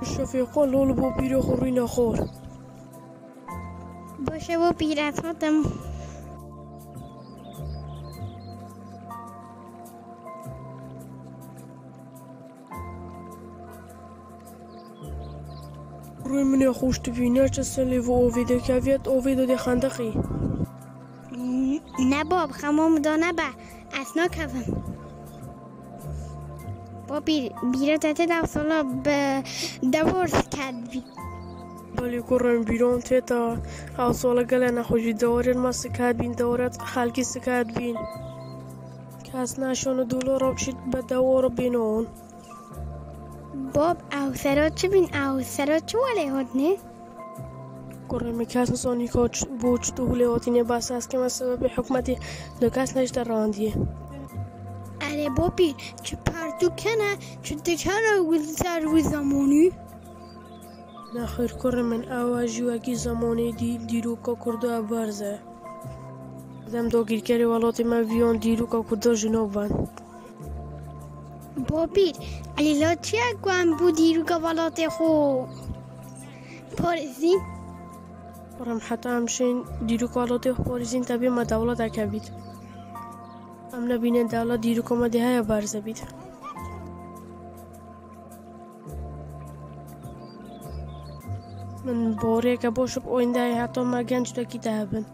شفیقا لول بۆ پیرە خوڕی نەخۆر. باشه بۆ پیرەسەدم. ڕووی منێ خۆشتبی ناچەسە لێ بۆ ئۆڤێ دەکەوێت ئۆڤێ دۆ دەخەندەقی. نه باب خمام دا نبا اسنا کفم با بیره تته دو سالا به دورس کرد بی بەڵێ کوڕم بیرۆم تێتە ئەو سۆڵە گەلە نەخۆشی دەوەرێن مە سکات بین دەورەت خەڵکی سکات بین کەس ناشۆنە دوولۆڕە بچیت بە دەوەڕە بینەوەن. باب او سرا چه بین او سرا چه ولی هدنه؟ کوڕێمە کەس نزانی کۆچ بۆ چ و هولێوەتینێ باساسکەمە سەبەبی حکومەتی لە کەس نەشتە ڕاندیە. اره بابی چه پرتو کنه چه دکره سر و زمانی؟ نەخێر کوڕە من ئاوا ژیوەکی زەمانەی دیروکە کوردە بەرزە دەم دۆگیرکەری وڵاتی مە ڤیۆن دیروکە کوردە ژنۆڤان. بابی علیلا چیه گوهم بو دیروکە وڵاتی خو پارزین؟ کوڕم حتا ئەمشین دیروکە وڵاتی خو پارێزین تا بێمە دەوڵەتەکە بیت ئەم نەبینێن دەوڵەت دیروکەمەدی هەیە بەرزە بیت. من بۆ ڕێکە بۆ شب ئۆیندای هاتۆمە گەنج دەکی دابن.